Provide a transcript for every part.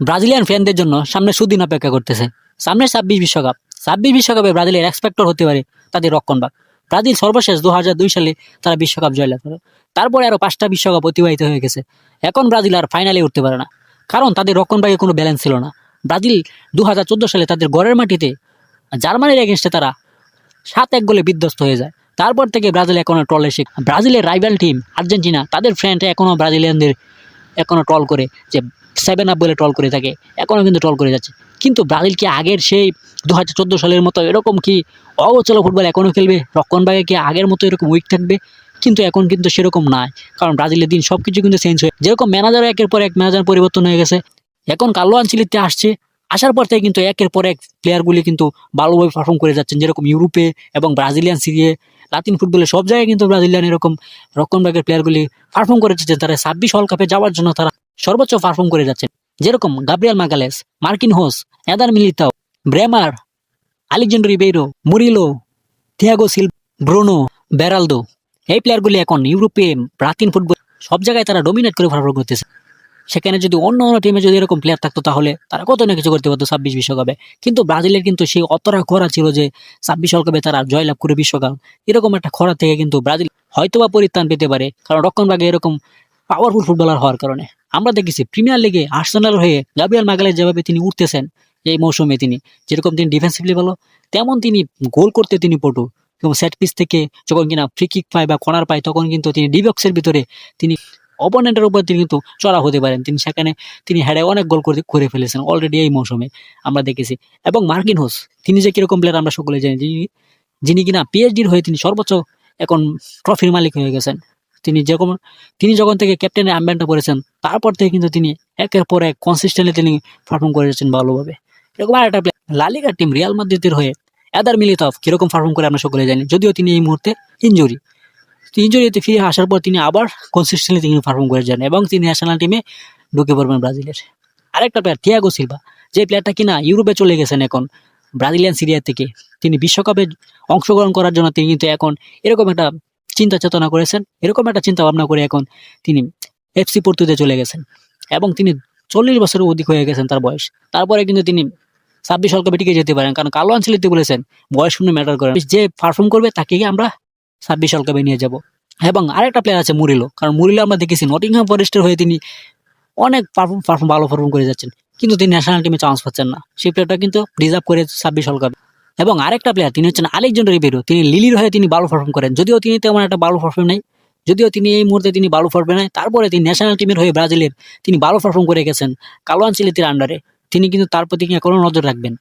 Brazilian ফ্যানদের জন্য সামনে সুদিন অপেক্ষা করতেছে। সামনে ২৬ বিশ্বকাপ। ২৬ বিশ্বকাপে ব্রাজিলের এক্সপেক্টর হতে পারে তাদের রক্ষণভাগ। ব্রাজিল সর্বশেষ ২০০২ সালে তারা বিশ্বকাপ জয়লাভ করে। তারপরে আরো ৫টা বিশ্বকাপ অতিবাহিত হয়ে গেছে। এখন ব্রাজিল আর ফাইনালে উঠতে পারে না, কারণ তাদের রক্ষণভাগে কোনো ব্যালেন্স ছিল না। ব্রাজিল ২০১৪ সালে তাদের ঘরের মাটিতে জার্মানির এগেনস্টে তারা ৭-১ গোলে বিধ্বস্ত হয়ে যায়। তারপর থেকে ব্রাজিল এখনো ট্রলে শিখ। ব্রাজিলের রাইভাল টিম আর্জেন্টিনা, তাদের ফ্রেন্ড এখনো ব্রাজিলিয়ানদের এখনো ট্রল করে, যে 7 আপ বলে ট্রল করে থাকে, এখনো কিন্তু ট্রল করে যাচ্ছে। কিন্তু ব্রাজিল কি আগের সেই ২০১৪ সালের মতো এরকম কি অগোছালো ফুটবল এখনো খেলবে? রক্ষণভাগে কি আগের মতো এরকম উইক থাকবে? কিন্তু এখন কিন্তু সেরকম নয়, কারণ ব্রাজিলের দিন সবকিছু কিন্তু চেঞ্জ হয়ে, যেরকম ম্যানেজার একের পর এক ম্যানেজার পরিবর্তন হয়ে গেছে। এখন কার্লো আনচেলত্তি আসছে, আসার পর থেকে কিন্তু একের পর এক প্লেয়ারগুলি কিন্তু ভালোভাবে পারফর্ম করে যাচ্ছেন, যেরকম ইউরোপে এবং ব্রাজিলিয়ান সিরিয়ে, লাতিন ফুটবলে সব জায়গায় কিন্তু ব্রাজিলিয়ান এরকম রক্ষণভাগের প্লেয়ারগুলি পারফর্ম করে যাচ্ছেন। তারা ২৬ ওয়ার্ল্ড কাপে যাওয়ার জন্য তারা সর্বোচ্চ পারফর্ম করে যাচ্ছেন, যেরকম Gabriel মাগালেস, Marquinhos, either Militao, Bremer, Alexander Ribeiro, Murilo, Thiago Silva, Bruno, Beraldo. এই প্লেয়ারগুলি এখন ইউরোপে, লাতিন ফুটবল সব জায়গায় তারা ডমিনেট করে পারফর্ম করতেছে। সেখানে যদি অন্য অন্য টিমে যদি এরকম প্লেয়ার থাকতো, তাহলে তারা কত না কিছু করতে পারতো ২৬ বিশ্বকাপে। কিন্তু ব্রাজিলের কিন্তু সেই অতটা খরা ছিল যে ২৬ ওয়ার্ল্ড কাপে তারা জয়লাভ করে বিশ্বকাপ। এরকম একটা খরা থেকে কিন্তু ব্রাজিল হয়তোবা পরিত্রাণ পেতে পারে, কারণ রক্ষণভাগে এরকম পাওয়ারফুল ফুটবলার হওয়ার কারণে। আমরা দেখেছি প্রিমিয়ার লিগে আর্সেনাল হয়ে গাব্রিয়েল মাগালেস যেভাবে তিনি উঠতেছেন এই মৌসুমে, তিনি যেরকম তিনি ডিফেন্সিভলি ভালো, তেমন তিনি গোল করতে তিনি পটু। এবং সেট পিস থেকে যখন কিনা ফ্রি কিক পায় বা কর্নার পায়, তখন কিন্তু তিনি ডি বক্সের ভিতরে তিনি অপোনেন্টের উপর তিনি কিন্তু চড়া হতে পারেন। তিনি সেখানে তিনি হেডে অনেক গোল করে ফেলেছেন অলরেডি এই মৌসুমে, আমরা দেখেছি। এবং মার্কিনহোস, তিনি যে কিরকম প্লেয়ার আমরা সকলে জানি, যিনি কিনা পিএসডির হয়ে তিনি সর্বোচ্চ এখন ট্রফির মালিক হয়ে গেছেন। তিনি যখন থেকে ক্যাপ্টেনের আর্মব্যান্ডটা পরেছেন, তারপর থেকে কিন্তু তিনি একের পর এক কনসিস্টেন্টলি তিনি পারফর্ম করে যাচ্ছেন ভালোভাবে। এরকম আরেকটা প্লেয়ার লা লিগার টিম রিয়াল মাদ্রিদের হয়ে এদার মিলিতাও কিরকম পারফর্ম করে আমরা সকলে জানি, যদিও তিনি এই মুহূর্তে ইনজুরিতে ফিরে আসার পর তিনি আবার কনসিস্টেন্টলি তিনি পারফর্ম করে যান এবং তিনি ন্যাশনাল টিমে ঢুকে পড়বেন ব্রাজিলের। আরেকটা প্লেয়ার থিয়াগো সিলভা, যে প্লেয়ারটা কিনা ইউরোপে চলে গেছেন এখন ব্রাজিলিয়ান সিরিয়া থেকে। তিনি বিশ্বকাপে অংশগ্রহণ করার জন্য তিনি কিন্তু এখন এরকম একটা চিন্তা চেতনা করেছেন, এরকম একটা চিন্তা ভাবনা করে এখন তিনি এফসি পর্তুতে চলে গেছেন এবং তিনি ৪০ বছরের অধিক হয়ে গেছেন তার বয়স। তারপরে কিন্তু তিনি ২৬ ওয়ার্ল্ড কাপে টিকে যেতে পারেন, কারণ কার্লো আনচেলত্তি বলেছেন বয়স কোনো ম্যাটার করে না, যে পারফর্ম করবে তাকে আমরা ২৬ ওয়ার্ল্ড কাপে নিয়ে যাব। এবং আরেকটা প্লেয়ার আছে মুরিলো, কারণ মুরিলো আমরা দেখেছি নটিংহ্যাম ফরেস্টের হয়ে তিনি অনেক ভালো পারফর্ম করে যাচ্ছেন, কিন্তু তিনি ন্যাশনাল টিমে চান্স পাচ্ছেন না। সেই প্লেয়ারটা কিন্তু রিজার্ভ করে ২৬ ওয়ার্ল্ড কাপে। এবং আরেকটা প্লেয়ার তিনি হচ্ছেন আলেক্সান্ডার রিবেইরো, তিনি লিলির হয়ে তিনি ভালো পারফর্ম করেন, যদিও তিনি তেমন একটা ভালো পারফর্ম নাই, এই মুহূর্তে তিনি ভালো পারফর্ম নাই। তারপরে তিনি ন্যাশনাল টিমের হয়ে ব্রাজিলের তিনি ভালো পারফর্ম করে গেছেন কার্লো আনচেলত্তির আন্ডারে। তিনি কিন্তু তার প্রতি এখনো নজর রাখবেন।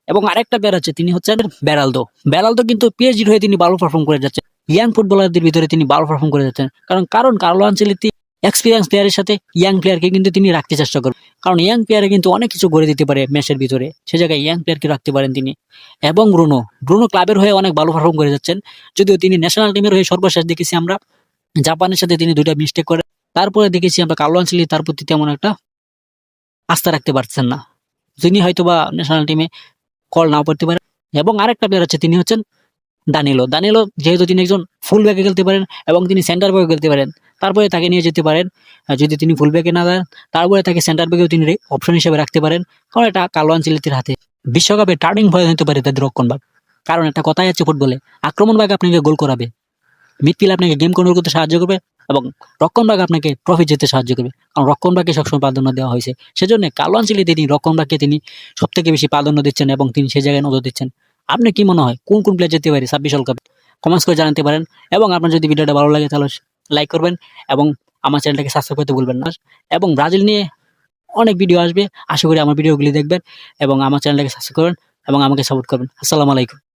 এবং আরেকটা প্লেয়ার আছে, তিনি হচ্ছেন বেরালদো কিন্তু পিএসজির হয়ে তিনি ভালো পারফর্ম করে যাচ্ছেন। ইয়াং ফুটবলারদের ভিতরে তিনি ভালো পারফর্ম করে যাচ্ছেন, কারণ কার্লো আনচেলত্তি এক্সপিরিয়েন্স প্লেয়ারের সাথে ইয়াং প্লেয়ারকে কিন্তু তিনি রাখতে চেষ্টা করেন, কারণ ইয়াং প্লেয়ারে কিন্তু অনেক কিছু গড়ে দিতে পারে ম্যাচের ভিতরে, সে জায়গায় ইয়াং প্লেয়ারকে রাখতে পারেন তিনি। এবং ব্রুনো ক্লাবের হয়ে অনেক ভালো পারফর্ম করে যাচ্ছেন, যদিও তিনি ন্যাশনাল টিমের হয়ে সর্বশেষ দেখেছি আমরা জাপানের সাথে তিনি ২টা মিস্টেক করে। তারপরে দেখেছি আমরা কার্লো আনচেলত্তি তার প্রতি তেমন একটা আস্থা রাখতে পারছেন না, তিনি হয়তোবা ন্যাশনাল টিমে কল নাও করতে পারেন। এবং আরেকটা প্লেয়ার আছে, তিনি হচ্ছেন দানিলো, যেহেতু তিনি একজন ফুল ব্যাকে খেলতে পারেন এবং তিনি সেন্টার ব্যাকে খেলতে পারেন, তারপরে তাকে নিয়ে যেতে পারেন। যদি তিনি ফুল ব্যাকে না দেন, তারপরে তাকে সেন্টার ব্যাকেও তিনি অপশন হিসেবে রাখতে পারেন, কারণ এটা কার্লো আনচেলত্তির হাতে বিশ্বকাপে টার্নিং পয়েন্ট হতে পারে তাদের রক্ষণভাগ। কারণ একটা কথাই আছে ফুটবলে, আক্রমণভাগ আপনাকে গোল করাবে, মিডফিল্ড আপনাকে গেম কন্ট্রোল করতে সাহায্য করবে এবং রক্ষণভাগ আপনাকে ট্রফি জিততে সাহায্য করবে, কারণ রক্ষণভাগকে সবসময় প্রাধান্য দেওয়া হয়েছে। সেজন্য কার্লো আনচেলত্তি তিনি রক্ষণভাগকে তিনি সবথেকে বেশি প্রাধান্য দিচ্ছেন এবং তিনি সেই জায়গায় নজর দিচ্ছেন। আপনি কি মনে হয় কোন প্লেয়ার যেতে পারে ২৬ ওয়ার্ল্ড কাপে? কমেন্টস করে জানাতে পারেন। এবং আপনার যদি ভিডিওটা ভালো লাগে তাহলে লাইক করবেন এবং আমার চ্যানেলটাকে সাবস্ক্রাইব করতে ভুলবেন না। এবং ব্রাজিল নিয়ে অনেক ভিডিও আসবে, আশা করি আমার ভিডিওগুলি দেখবেন এবং আমার চ্যানেলটাকে সাবস্ক্রাইব করবেন এবং আমাকে সাপোর্ট করবেন। আসসালামু আলাইকুম।